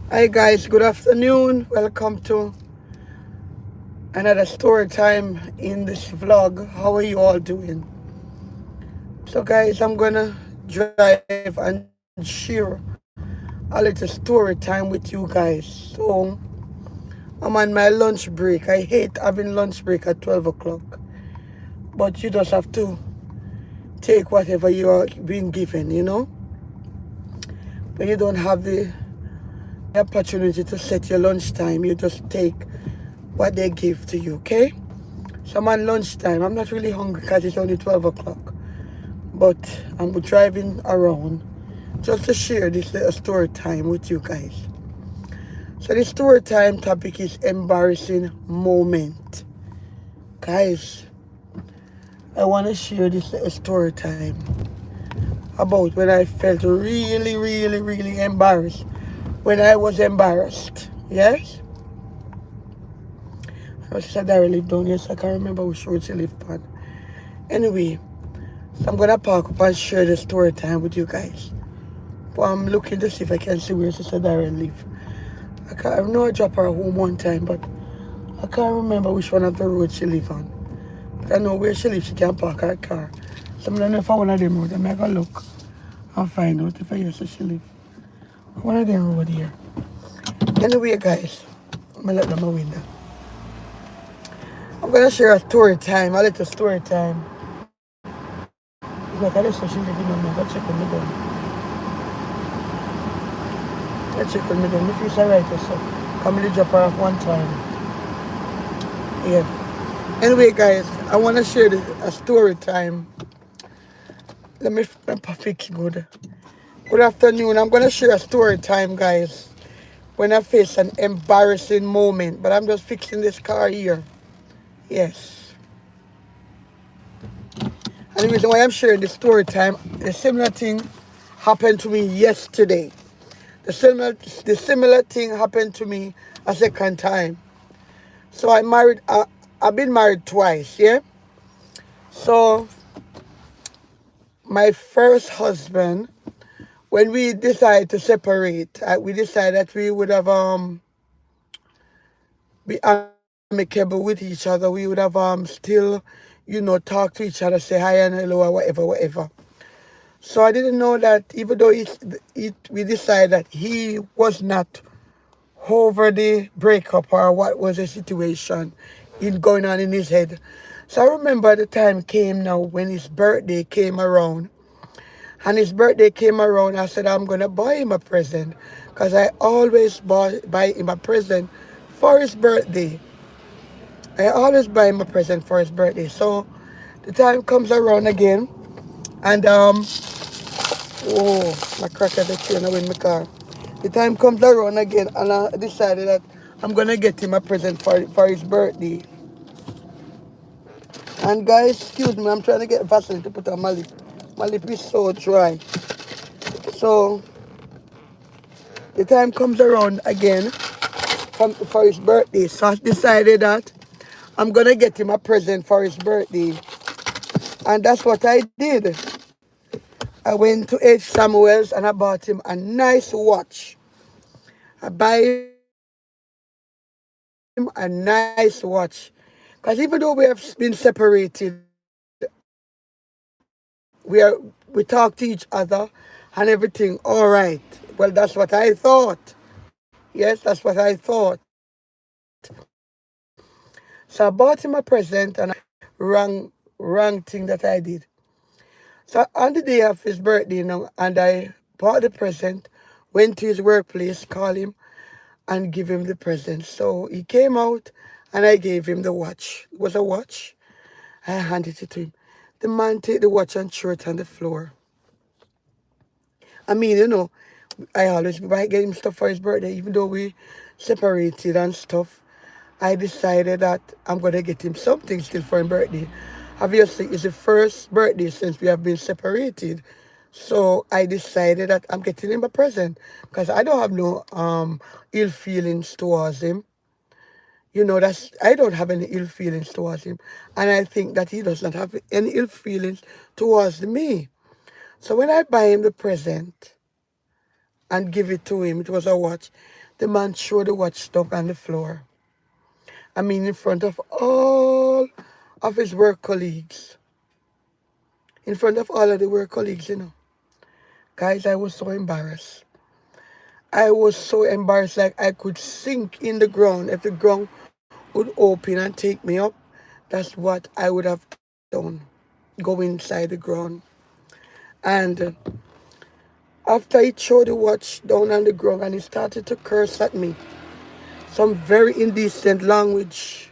Hi guys, good afternoon. Welcome to another story time in this vlog. How are you all doing? So guys, I'm gonna drive and share a little story time with you guys. So I'm on my lunch break. I hate having lunch break at 12 o'clock. But you just have to take whatever you are being given. When you don't have the opportunity to set your lunch time, you just take what they give to you, okay? So I'm on lunchtime. I'm not really hungry because it's only 12 o'clock. But I'm driving around just to share this little story time with you guys. So the story time topic is embarrassing moment. Guys, I want to share this little story time about when I felt really, really, really embarrassed. When I was embarrassed. Yes? My sister Dara lived down here, so I can't remember which road she lived on. Anyway, so I'm gonna park up and share the story time with you guys. But I'm looking to see if I can see where Sister Darren live. I know I dropped her home one time, but I can't remember which one of the roads she live on. But I know where she lives, she can park her car. So I don't know if I one of them road. I'm gonna look and find out if I hear she live. One of them road here. Anyway, guys, I'm gonna let them my window. I'm gonna share a story time, a little story time. It's like I just saw she live in me. Go check on me down. Go check on me down. If it's alright, so come and drop her off one time. Yeah. Anyway, guys, I want to share a story time. Let me fix good. Good afternoon. I'm going to share a story time, guys. When I face an embarrassing moment, but I'm just fixing this car here. Yes. And the reason why I'm sharing this story time, a similar thing happened to me yesterday. The similar thing happened to me a second time. So I've been married twice, yeah? So my first husband, when we decided to separate, we decided that we would have be amicable with each other. We would have still, talk to each other, say hi and hello or whatever, whatever. So I didn't know that even though we decided that he was not over the breakup or what was the situation in going on in his head. So I remember the time came now when his birthday came around. And his birthday came around, I said, I'm going to buy him a present. Because I always buy him a present for his birthday. I always buy him a present for his birthday. So the time comes around again. And, my cracker the chain in my car. The time comes around again. And I decided that I'm going to get him a present for his birthday. And guys, excuse me, I'm trying to get Vaseline to put on my lip. My lip is so dry. So the time comes around again for his birthday. So I decided that I'm going to get him a present for his birthday. And that's what I did. I went to H. Samuels and I bought him a nice watch. I buy him a nice watch. Because even though we have been separated, we talk to each other and everything all right. Well, that's what I thought. Yes, that's what I thought. So I bought him a present and I wrong thing that I did. So on the day of his birthday now, and I bought the present, went to his workplace, called him, and give him the present. So he came out and I gave him the watch. It was a watch. I handed it to him. The man take the watch and threw it on the floor. I mean, I always buy get him stuff for his birthday, even though we separated and stuff. I decided that I'm gonna get him something still for his birthday. Obviously, it's the first birthday since we have been separated. So I decided that I'm getting him a present because I don't have no ill feelings towards him. That's I don't have any ill feelings towards him, and I think that he does not have any ill feelings towards me. So when I buy him the present and give it to him, it was a watch. The man threw the watch down on the floor. I mean, in front of all of his work colleagues. In front of all of the work colleagues, you know. Guys, I was so embarrassed. I was so embarrassed, like I could sink in the ground. If the ground would open and take me up, that's what I would have done. Go inside the ground. And after he threw the watch down on the ground and he started to curse at me, some very indecent language.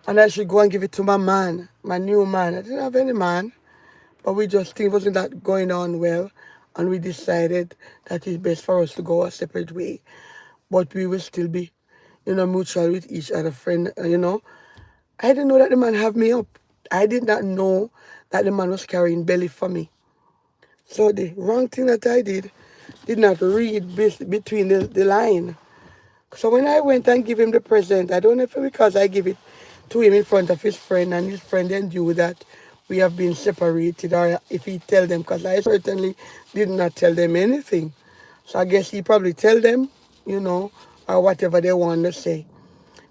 And I should go and give it to my man, my new man. I didn't have any man, but we just think wasn't that going on well. And we decided that it's best for us to go a separate way. But we will still be, mutual with each other, friend. I didn't know that the man have me up. I did not know that the man was carrying belly for me. So the wrong thing that I did not read between the line. So when I went and give him the present, I don't know if it's because I give it to him in front of his friend and his friend then knew that we have been separated or if he tell them, because I certainly did not tell them anything. So I guess he probably tell them, or whatever they want to say.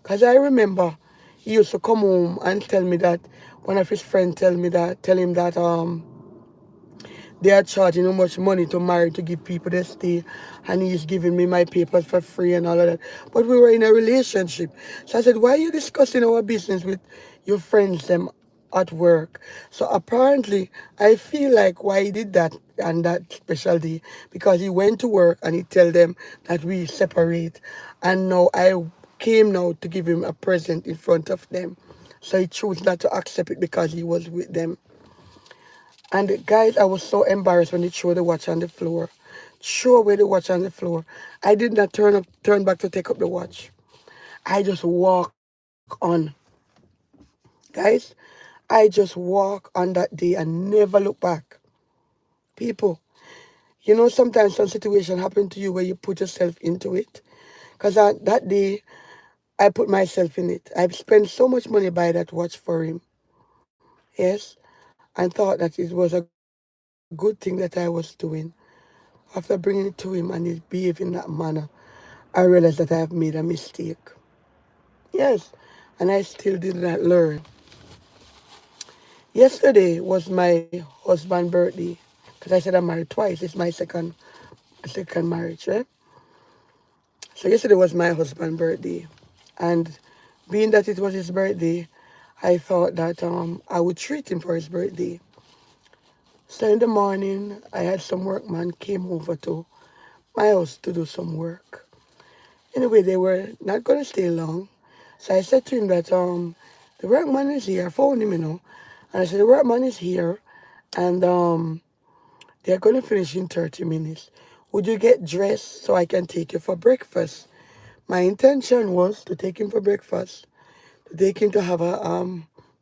Because I remember he used to come home and tell me that one of his friends tell him that they are charging how much money to marry to give people their stay, and he's giving me my papers for free and all of that. But we were in a relationship. So I said, why are you discussing our business with your friends them at work? So apparently I feel like why he did that on that special day, because he went to work and he tell them that we separate, and now I came now to give him a present in front of them. So he chose not to accept it because he was with them. And guys, I was so embarrassed when they threw the watch on the floor. Threw away the watch on the floor. I did not turn back to take up the watch. I just walk on. Guys, I just walk on that day and never look back. People, sometimes some situation happen to you where you put yourself into it. Because that day, I put myself in it. I spent so much money buy that watch for him. Yes. And thought that it was a good thing that I was doing. After bringing it to him and he behaved in that manner, I realized that I have made a mistake. Yes, and I still did not learn. Yesterday was my husband's birthday, because I said I'm married twice. It's my second marriage, right? So yesterday was my husband's birthday, and being that it was his birthday, I thought that I would treat him for his birthday. So in the morning, I had some workman came over to my house to do some work. Anyway, they were not gonna stay long. So I said to him that the workman is here. I phoned him, and I said the workman is here, and they're gonna finish in 30 minutes. Would you get dressed so I can take you for breakfast? My intention was to take him for breakfast, to take him to have a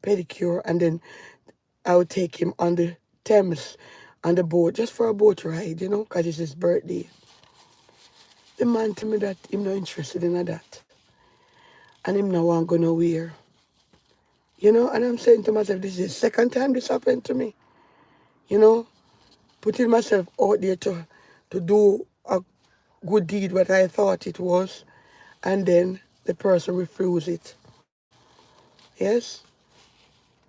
pedicure, and then I would take him on the Thames on the boat just for a boat ride, because it's his birthday. The man told me that him not interested in that. And him now want go nowhere. And I'm saying to myself, this is the second time this happened to me. You know, putting myself out there to do a good deed, what I thought it was, and then the person refused it. Yes?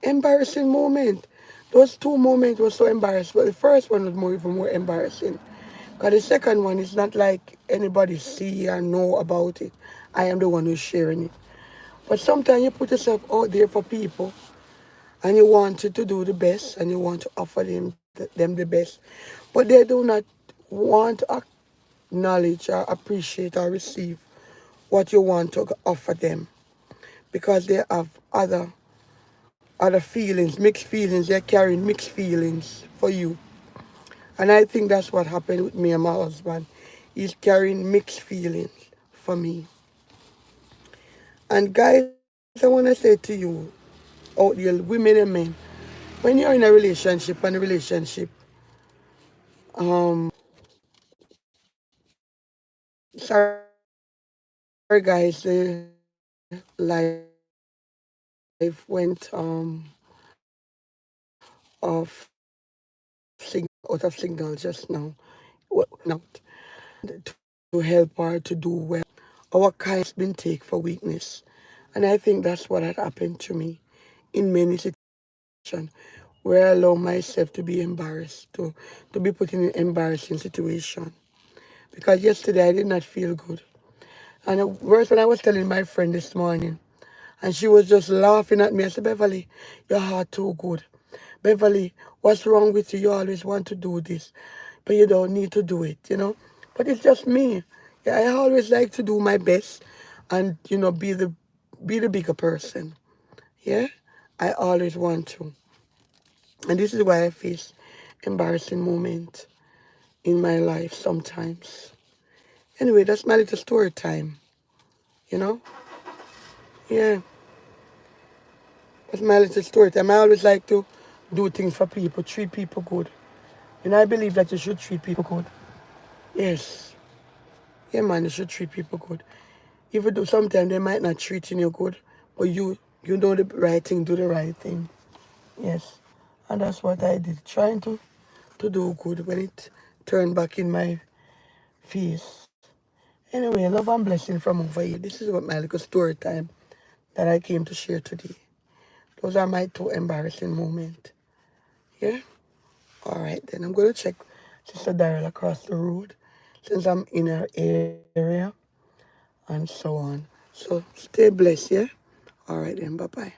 Embarrassing moment. Those two moments were so embarrassing, but the first one was even more embarrassing. Because the second one is not like anybody see or know about it. I am the one who's sharing it. But sometimes you put yourself out there for people and you want to do the best and you want to offer them the best. But they do not want to acknowledge or appreciate or receive what you want to offer them because they have other feelings, mixed feelings. They're carrying mixed feelings for you. And I think that's what happened with me and my husband. He's carrying mixed feelings for me. And guys, I want to say to you, out there, women and men, when you're in a relationship and a relationship, sorry guys, the life went off signal, out of signal just now. Now, to help her to do well. our kindness been taken for weakness. And I think that's what had happened to me in many situations where I allow myself to be embarrassed, to be put in an embarrassing situation. Because yesterday I did not feel good. And worse, when I was telling my friend this morning, and she was just laughing at me. I said, Beverly, your heart too good. Beverly, what's wrong with you? You always want to do this, but you don't need to do it. But it's just me. Yeah, I always like to do my best and, be the bigger person. Yeah? I always want to. And this is why I face embarrassing moments in my life sometimes. Anyway, that's my little story time. You know? Yeah. That's my little story time. I always like to do things for people, treat people good. I believe that you should treat people good. Yes. Yeah, man, you should treat people good. Even though sometimes they might not treating you good, but you know the right thing, do the right thing. Yes. And that's what I did. Trying to do good when it turned back in my face. Anyway, love and blessing from over here. This is what my little story time that I came to share today. Those are my two embarrassing moments. Yeah? All right, then I'm going to check Sister Daryl across the road since I'm in her area and so on. So stay blessed, yeah? All right, then. Bye-bye.